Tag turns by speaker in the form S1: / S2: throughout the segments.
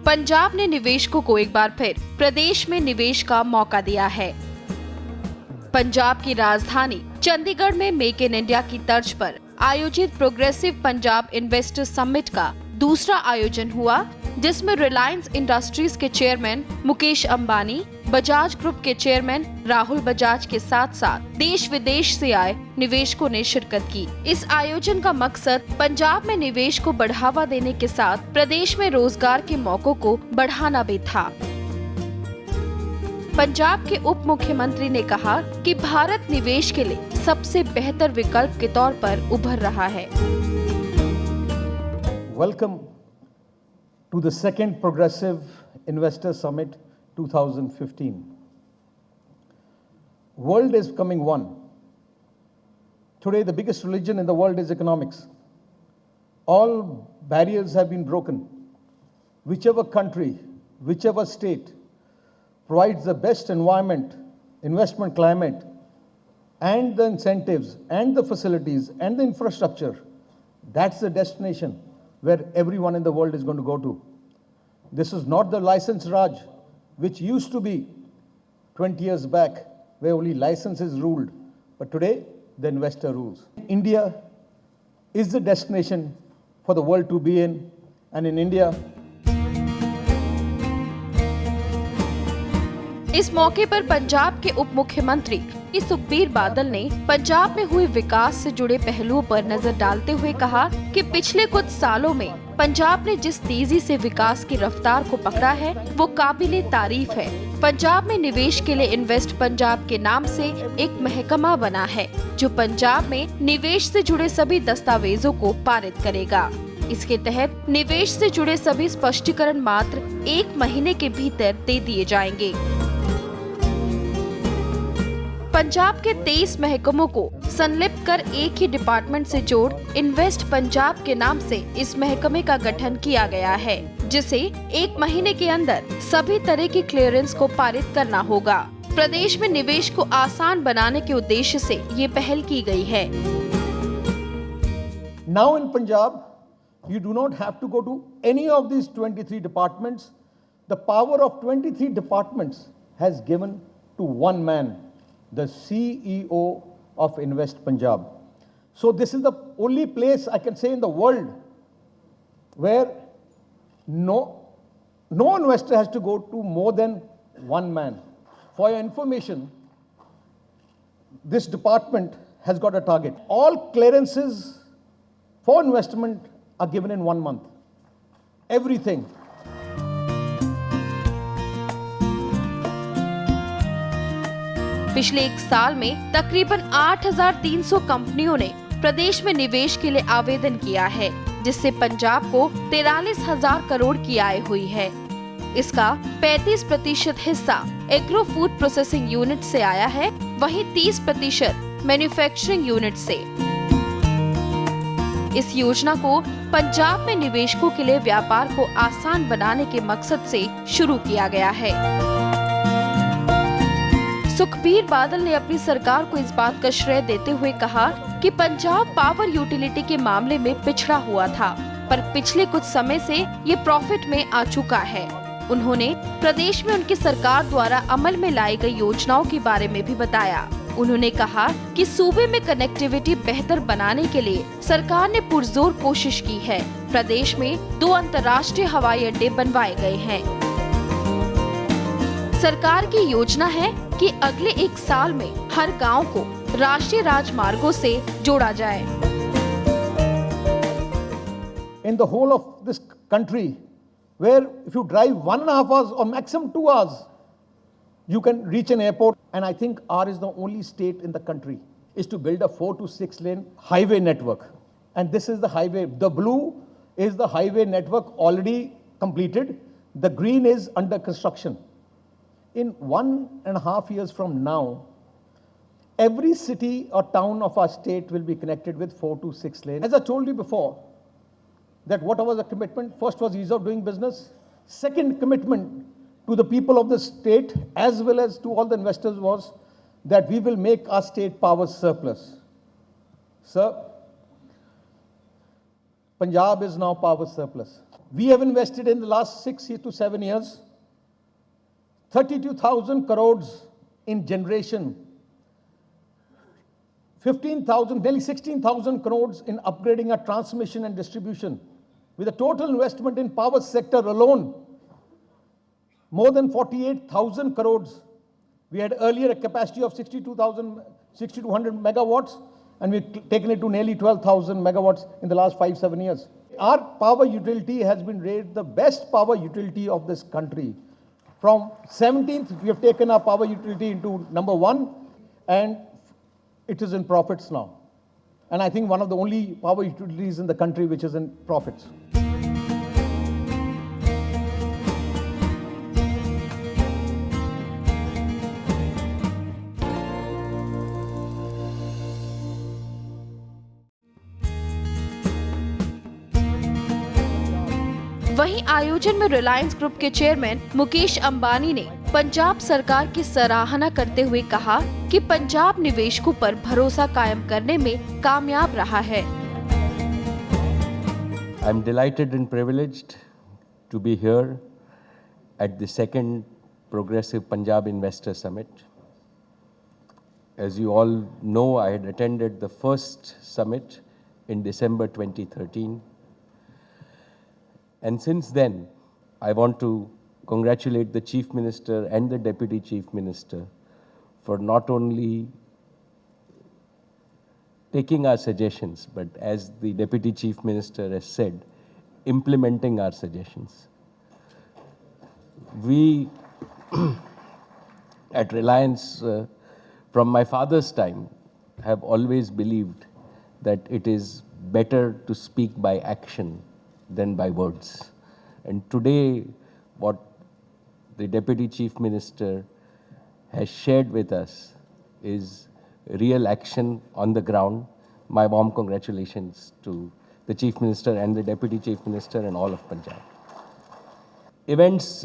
S1: पंजाब ने निवेशकों को एक बार फिर प्रदेश में निवेश का मौका दिया है। पंजाब की राजधानी चंडीगढ़ में मेक इन इंडिया की तर्ज पर आयोजित प्रोग्रेसिव पंजाब इन्वेस्टर समिट का दूसरा आयोजन हुआ, जिसमें रिलायंस इंडस्ट्रीज के चेयरमैन मुकेश अंबानी, बजाज ग्रुप के चेयरमैन राहुल बजाज के साथ साथ देश विदेश से आए निवेशकों ने शिरकत की। इस आयोजन का मकसद पंजाब में निवेश को बढ़ावा देने के साथ प्रदेश में रोजगार के मौकों को बढ़ाना भी था। पंजाब के उप मुख्यमंत्री ने कहा कि भारत निवेश के लिए सबसे बेहतर विकल्प के तौर पर उभर रहा है।
S2: Welcome to the second Progressive Investor Summit 2015. World is becoming one. Today, the biggest religion in the world is economics. All barriers have been broken. Whichever country, whichever state provides the best environment, investment climate, and the incentives, and the facilities, and the infrastructure, that's the destination where everyone in the world is going to go to. This is not the license Raj, which used to be 20 years back, where only licenses ruled. But today, the investor rules. India is the destination for the world to be in. And in India,
S1: इस मौके पर पंजाब के उप मुख्यमंत्री सुखबीर बादल ने पंजाब में हुए विकास से जुड़े पहलुओं पर नजर डालते हुए कहा कि पिछले कुछ सालों में पंजाब ने जिस तेजी से विकास की रफ्तार को पकड़ा है, वो काबिले तारीफ है। पंजाब में निवेश के लिए इन्वेस्ट पंजाब के नाम से एक महकमा बना है, जो पंजाब में निवेश से जुड़े सभी दस्तावेजों को पारित करेगा। इसके तहत निवेश से जुड़े सभी स्पष्टीकरण मात्र 1 महीने के भीतर दे दिए जाएंगे। पंजाब के 23 महकमों को संलिप्त कर एक ही डिपार्टमेंट से जोड़ इन्वेस्ट पंजाब के नाम से इस महकमे का गठन किया गया है, जिसे 1 महीने के अंदर सभी तरह की क्लियरेंस को पारित करना होगा। प्रदेश में निवेश को आसान बनाने के उद्देश्य से ये पहल की गई है।
S2: Now in Punjab, you do not have to go to any of these 23 departments. The power of 23 departments has given to one man, the CEO of Invest Punjab. So this is the only place I can say in the world where no investor has to go to more than one man. For your information, this department has got a target. All clearances for investment are given in 1 month. Everything.
S1: पिछले 1 साल में तकरीबन 8,300 कंपनियों ने प्रदेश में निवेश के लिए आवेदन किया है, जिससे पंजाब को 43,000 करोड़ की आय हुई है। इसका 35% हिस्सा एग्रो फूड प्रोसेसिंग यूनिट से आया है, वहीं 30% मैन्युफैक्चरिंग यूनिट से। इस योजना को पंजाब में निवेशकों के लिए व्यापार को आसान बनाने के मकसद से शुरू किया गया है। सुखबीर बादल ने अपनी सरकार को इस बात का श्रेय देते हुए कहा कि पंजाब पावर यूटिलिटी के मामले में पिछड़ा हुआ था, पर पिछले कुछ समय से ये प्रॉफिट में आ चुका है। उन्होंने प्रदेश में उनकी सरकार द्वारा अमल में लाई गई योजनाओं के बारे में भी बताया। उन्होंने कहा कि सूबे में कनेक्टिविटी बेहतर बनाने के लिए सरकार ने पुरजोर कोशिश की है। प्रदेश में 2 अंतर्राष्ट्रीय हवाई अड्डे बनवाए गए हैं। सरकार की योजना है कि अगले 1 साल में हर गांव को राष्ट्रीय राजमार्गों से जोड़ा जाए।
S2: In the whole of this country, where if you drive 1.5 hours or maximum 2 hours, you can reach an airport. And I think ours is the only state in the country is to build a 4 to 6 lane highway network. And this is the highway. The blue is the highway network already completed. The green is under construction. In 1.5 years from now, every city or town of our state will be connected with 4 to 6 lanes. As I told you before, that what was the commitment? First was ease of doing business. Second commitment to the people of the state as well as to all the investors was that we will make our state power surplus. Sir, Punjab is now power surplus. We have invested in the last 6 to 7 years 32,000 crores in generation, 15,000, nearly 16,000 crores in upgrading our transmission and distribution, with a total investment in power sector alone more than 48,000 crores. We had earlier a capacity of 6,200 megawatts, and we've taken it to nearly 12,000 megawatts in the last 5-7 years. Our power utility has been rated the best power utility of this country. From 17th, we have taken our power utility into number 1, and it is in profits now. And I think one of the only power utilities in the country which is in profits.
S1: वहीं आयोजन में Reliance group के chairman Mukesh Ambani ने पंजाब सरकार की सराहना करते हुए कहा कि पंजाब निवेशकों पर भरोसा कायम करने में कामयाब रहा है।
S3: I am delighted and privileged to be here at the second Progressive Punjab Investor Summit. As you all know, I had attended the first summit in December 2013. And since then, I want to congratulate the Chief Minister and the Deputy Chief Minister for not only taking our suggestions, but as the Deputy Chief Minister has said, implementing our suggestions. We at Reliance, from my father's time, have always believed that it is better to speak by action than by words. And today, what the Deputy Chief Minister has shared with us is real action on the ground. My warm congratulations to the Chief Minister and the Deputy Chief Minister and all of Punjab. Events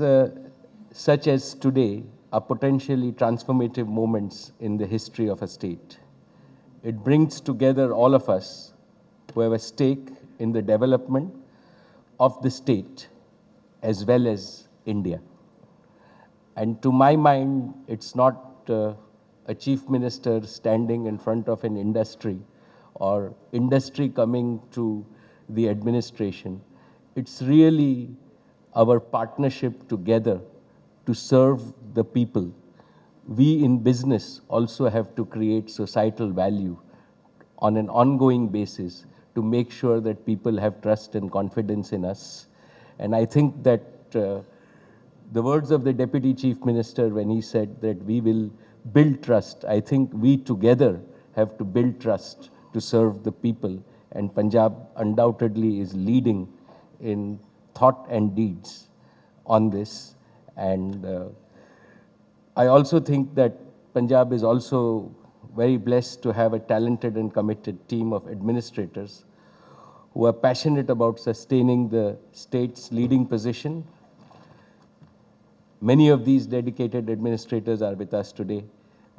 S3: such as today are potentially transformative moments in the history of a state. It brings together all of us who have a stake in the development of the state as well as India. And to my mind, it's not a chief minister standing in front of an industry or industry coming to the administration. It's really our partnership together to serve the people. We in business also have to create societal value on an ongoing basis to make sure that people have trust and confidence in us. And I think that the words of the Deputy Chief Minister when he said that we will build trust, I think we together have to build trust to serve the people. And Punjab undoubtedly is leading in thought and deeds on this. And I also think that Punjab is also very blessed to have a talented and committed team of administrators who are passionate about sustaining the state's leading position. Many of these dedicated administrators are with us today.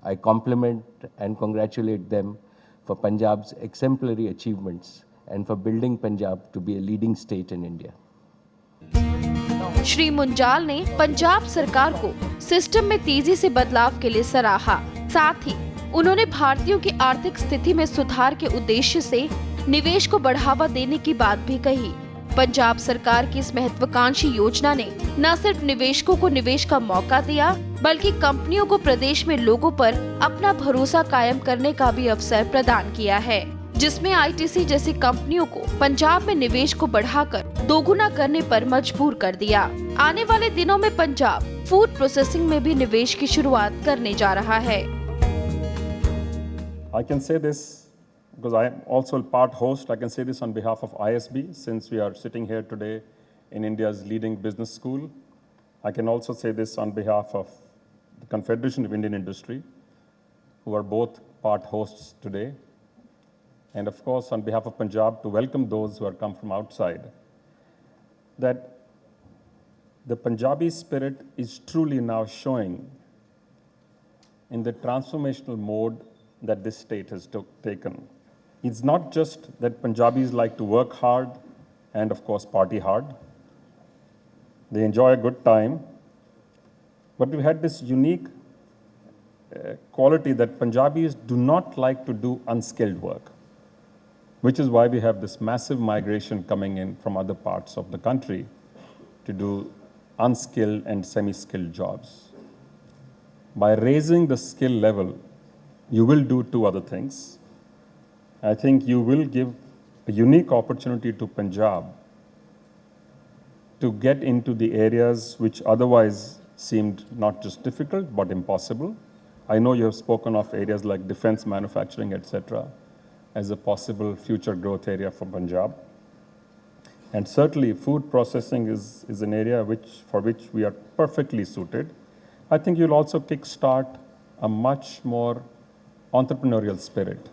S3: I compliment and congratulate them for Punjab's exemplary achievements and for building Punjab to be a leading state in India.
S1: Shri Munjal ने पंजाब सरकार को system में तेजी से बदलाव के लिए सराहा। साथ ही उन्होंने भारतीयों की आर्थिक स्थिति में सुधार के उद्देश्य से निवेश को बढ़ावा देने की बात भी कही। पंजाब सरकार की इस महत्वाकांक्षी योजना ने न सिर्फ निवेशकों को निवेश का मौका दिया, बल्कि कंपनियों को प्रदेश में लोगों पर अपना भरोसा कायम करने का भी अवसर प्रदान किया है, जिसमें आईटीसी जैसी कंपनियों को पंजाब में निवेश को बढ़ाकर दोगुना करने पर मजबूर कर दिया। आने वाले दिनों में पंजाब फूड प्रोसेसिंग में भी निवेश की शुरुआत करने जा रहा है।
S4: I can say this because I am also a part host. I can say this on behalf of ISB, since we are sitting here today in India's leading business school. I can also say this on behalf of the Confederation of Indian Industry, who are both part hosts today. And of course, on behalf of Punjab, to welcome those who have come from outside, that the Punjabi spirit is truly now showing in the transformational mode that this state has taken. It's not just that Punjabis like to work hard and, of course, party hard, they enjoy a good time. But we had this unique quality that Punjabis do not like to do unskilled work, which is why we have this massive migration coming in from other parts of the country to do unskilled and semi-skilled jobs. By raising the skill level, you will do two other things. I think you will give a unique opportunity to Punjab to get into the areas which otherwise seemed not just difficult but impossible. I know you have spoken of areas like defense manufacturing, etc., as a possible future growth area for Punjab. And certainly food processing is an area for which we are perfectly suited. I think you'll also kickstart a much more entrepreneurial spirit.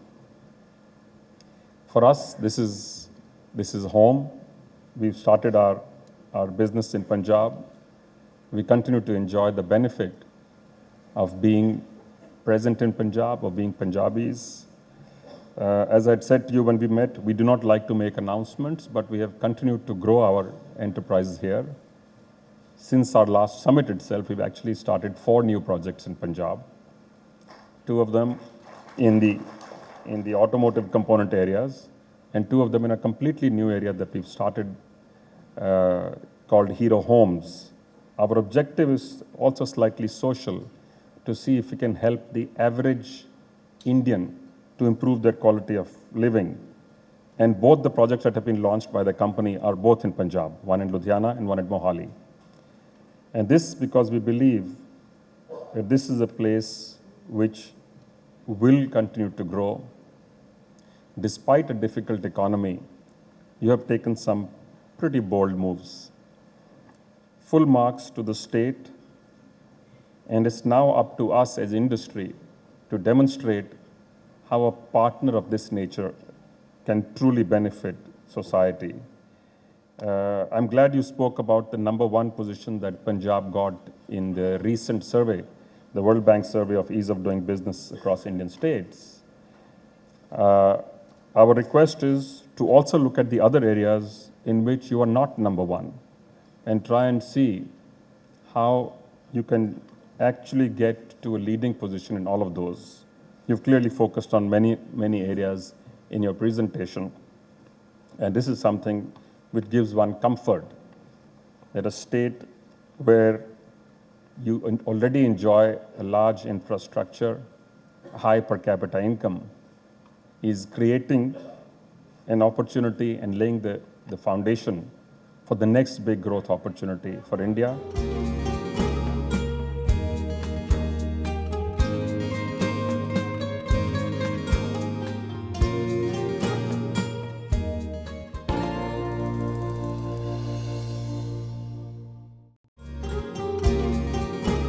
S4: For us, this is home. We've started our business in Punjab. We continue to enjoy the benefit of being present in Punjab, of being Punjabis. As I'd said to you when we met, we do not like to make announcements, but we have continued to grow our enterprises here. Since our last summit itself, we've actually started 4 new projects in Punjab, 2 of them in the automotive component areas, and 2 of them in a completely new area that we've started called Hero Homes. Our objective is also slightly social, to see if we can help the average Indian to improve their quality of living. And both the projects that have been launched by the company are both in Punjab, one in Ludhiana and one at Mohali. And this because we believe that this is a place which will continue to grow. Despite a difficult economy, you have taken some pretty bold moves. Full marks to the state, and it's now up to us as industry to demonstrate how a partner of this nature can truly benefit society. I'm glad you spoke about the #1 position that Punjab got in the recent survey, the World Bank survey of ease of doing business across Indian states. Our request is to also look at the other areas in which you are not #1 and try and see how you can actually get to a leading position in all of those. You've clearly focused on many, many areas in your presentation. And this is something which gives one comfort that a state where you already enjoy a large infrastructure, high per capita income, is creating an opportunity and laying the foundation for the next big growth opportunity for India.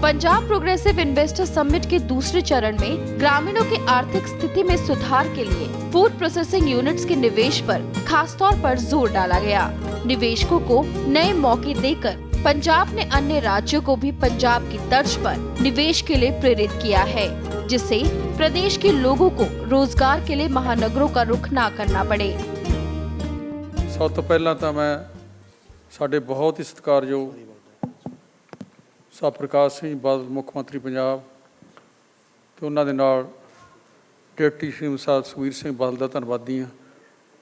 S1: Punjab progressive investor summit के दूसरे चरण में ग्रामीणों की आर्थिक स्थिति में सुधार के लिए फूड प्रोसेसिंग यूनिट्स के निवेश पर खासतौर पर जोर डाला गया। निवेशकों को नए मौके देकर पंजाब ने अन्य राज्यों को भी पंजाब की तर्ज पर निवेश के लिए प्रेरित किया है, जिससे प्रदेश के लोगों को रोजगार के लिए महानगरों का रुख न करना पड़े।
S5: सब तो पहला तो मैं साडे बहुत ही सत्कारयोग प्रकाश सिंह बादल मुख्य मंत्री पंजाब तो उन्होंने डिप्टी सीएम साहब सुखबीर सिंह बादल का धन्यवादी हाँ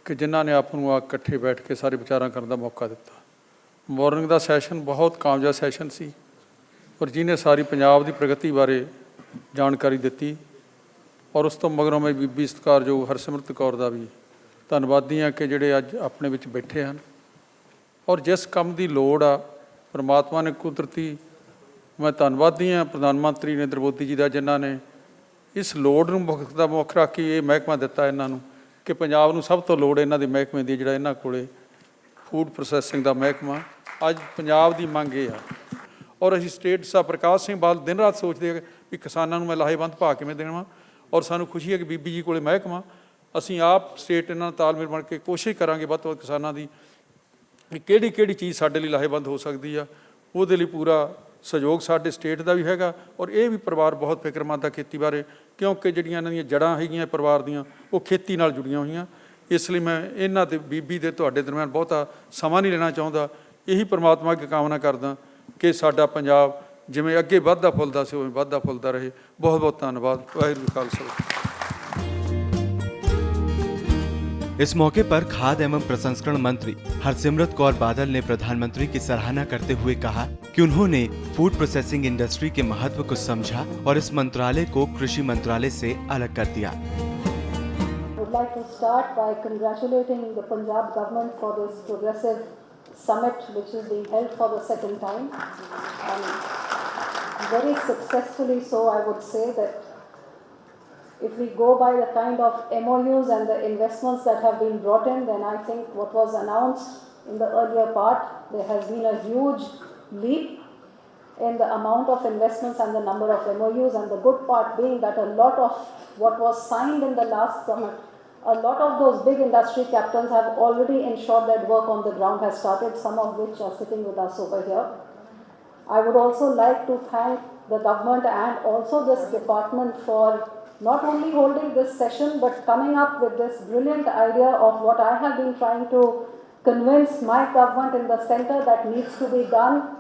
S5: कि जिन्होंने आप इकट्ठे बैठ के सारे विचार करने का मौका दिता। मॉर्निंग का सैशन बहुत कामयाब सैशन सी और जिन्हें सारी पंजाब की प्रगति बारे जानकारी दी और उस तो मगरों मैं बीबी सत्कारयोग हरसिमरत कौर का भी धन्यवादी हाँ कि जोड़े अज अपने विच बैठे हैं और जिस काम की लोड़ आ परमात्मा ने कुदरती मैं धन्यवादी हाँ प्रधानमंत्री नरेंद्र मोदी जी का जिन्होंने इस लोड़ मुख रख के ये महकमा दिता इन्हों कि पंजाब नूं सब तो लोड़ इन्हों के महकमे की जोड़ा इन्हों को फूड प्रोसैसिंग का महकमा अज पंजाब की मंग ये आ और असीं स्टेट साहब प्रकाश सिंह बादल दिन रात सोचते हैं भी किसानों मैं लाहेबंद भाव किवें देवां और सानूं खुशी है कि बीबी जी को महकमा असीं आप स्टेट इन्हां तालमेल बन के कोशिश करांगे वध तो वध किसानां दी किहड़ी चीज़ साडे लई लाहेबंद हो सकती है उहदे लई पूरा सहयोग साडे स्टेट का भी हैगा और ये भी परिवार बहुत फिक्रमंद है खेती बारे क्योंकि जिहड़ियां इन्हां दीयां जड़ां हैगियां परिवार दीयां वो खेती नाल जुड़ियां होईयां। इसलिए मैं इन्हां ते बीबी दे तुहाडे दरम्यान बहुता समा नहीं लेना चाहुंदा ਇਹੀ परमात्मा की कामना करदा कि साडा पंजाब जिवें अगे वधदा फुलदा सी उवें वधदा फुलदा रहे। बहुत बहुत धन्नवाद। वाहिगुरू जी खालसा।
S6: इस मौके पर खाद्य एवं प्रसंस्करण मंत्री हरसिमरत कौर बादल ने प्रधानमंत्री की सराहना करते हुए कहा कि उन्होंने फूड प्रोसेसिंग इंडस्ट्री के महत्व को समझा और इस मंत्रालय को कृषि मंत्रालय से अलग कर दिया।
S7: I would like to start by congratulating the Punjab government for this progressive summit which is being held for the second time, and very successfully so. I would say that if we go by the kind of MOUs and the investments that have been brought in, then I think what was announced in the earlier part, there has been a huge leap in the amount of investments and the number of MOUs, and the good part being that a lot of what was signed in the last summit, a lot of those big industry captains have already ensured that work on the ground has started, some of which are sitting with us over here. I would also like to thank the government and also this department for not only holding this session but coming up with this brilliant idea of what I have been trying to convince my government in the center that needs to be done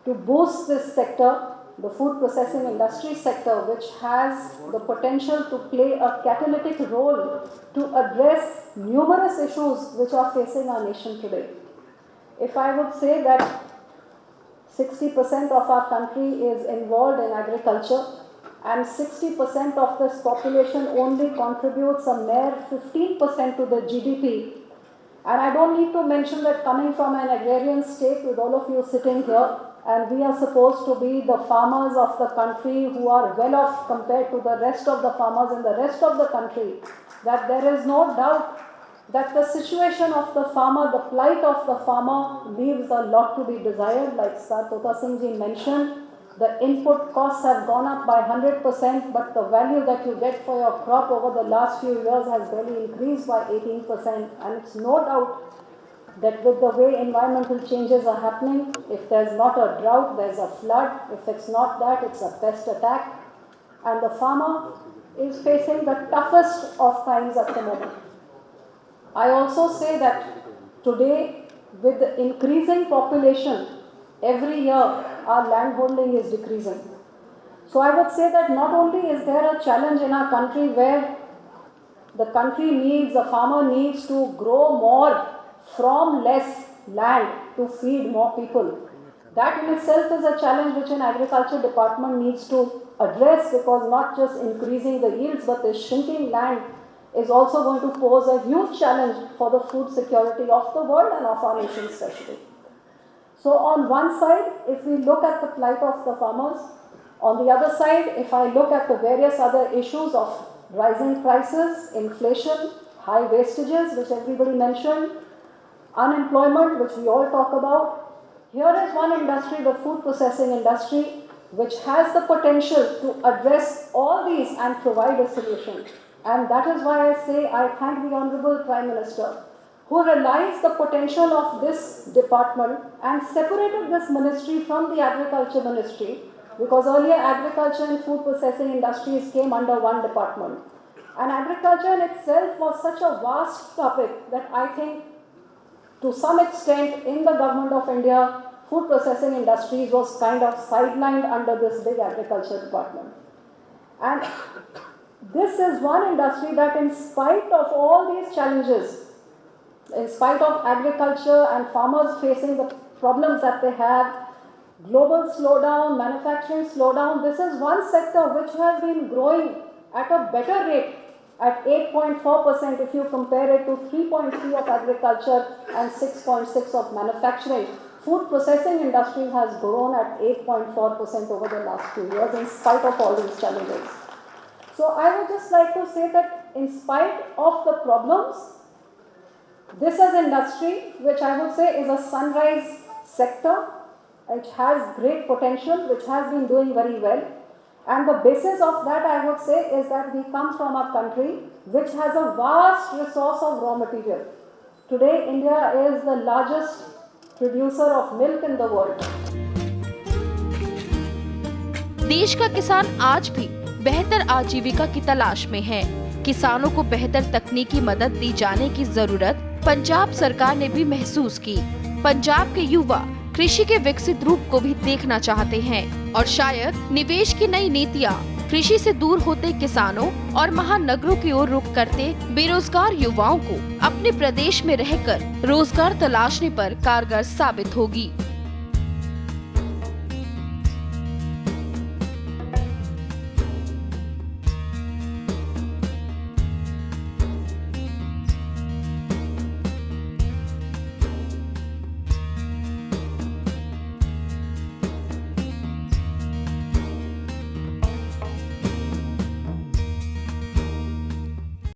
S7: to boost this sector, the food processing industry sector, which has the potential to play a catalytic role to address numerous issues which are facing our nation today. If I would say that 60% of our country is involved in agriculture, and 60% of this population only contributes a mere 15% to the GDP. And I don't need to mention that coming from an agrarian state with all of you sitting here, and we are supposed to be the farmers of the country who are well off compared to the rest of the farmers in the rest of the country, that there is no doubt that the situation of the farmer, the plight of the farmer leaves a lot to be desired. Like Sir Tota Singh ji mentioned, the input costs have gone up by 100%, but the value that you get for your crop over the last few years has barely increased by 18%. And it's no doubt that with the way environmental changes are happening, if there's not a drought, there's a flood. If it's not that, it's a pest attack. And the farmer is facing the toughest of times at the moment. I also say that today, with the increasing population, every year our land holding is decreasing. So I would say that not only is there a challenge in our country where the country needs, the farmer needs to grow more from less land to feed more people. That in itself is a challenge which an agriculture department needs to address, because not just increasing the yields but the shrinking land is also going to pose a huge challenge for the food security of the world and of our nation especially. So on one side, if we look at the plight of the farmers, on the other side, if I look at the various other issues of rising prices, inflation, high wastages, which everybody mentioned, unemployment, which we all talk about, here is one industry, the food processing industry, which has the potential to address all these and provide a solution. And that is why I say I thank the Honorable Prime Minister, who realized the potential of this department and separated this ministry from the agriculture ministry, because earlier agriculture and food processing industries came under one department. And agriculture in itself was such a vast topic that I think to some extent in the government of India, food processing industries was kind of sidelined under this big agriculture department. And this is one industry that, in spite of all these challenges, in spite of agriculture and farmers facing the problems that they have, global slowdown, manufacturing slowdown, this is one sector which has been growing at a better rate, at 8.4% if you compare it to 3.3% of agriculture and 6.6% of manufacturing. Food processing industry has grown at 8.4% over the last few years in spite of all these challenges. So I would just like to say that in spite of the problems, this is an industry which I would say is a sunrise sector, which has great potential, which has been doing very well. And the basis of that, I would say, is that we come from a country which has a vast resource of raw material. Today, India is the largest producer of milk in the world.
S1: देश का किसान आज भी बेहतर आजीविका की तलाश में है। किसानों को बेहतर तकनीकी मदद दी जाने की जरूरत पंजाब सरकार ने भी महसूस की। पंजाब के युवा कृषि के विकसित रूप को भी देखना चाहते हैं और शायद निवेश की नई नीतियाँ कृषि से दूर होते किसानों और महानगरों की ओर रुख करते बेरोजगार युवाओं को अपने प्रदेश में रहकर रोजगार तलाशने पर कारगर साबित होगी।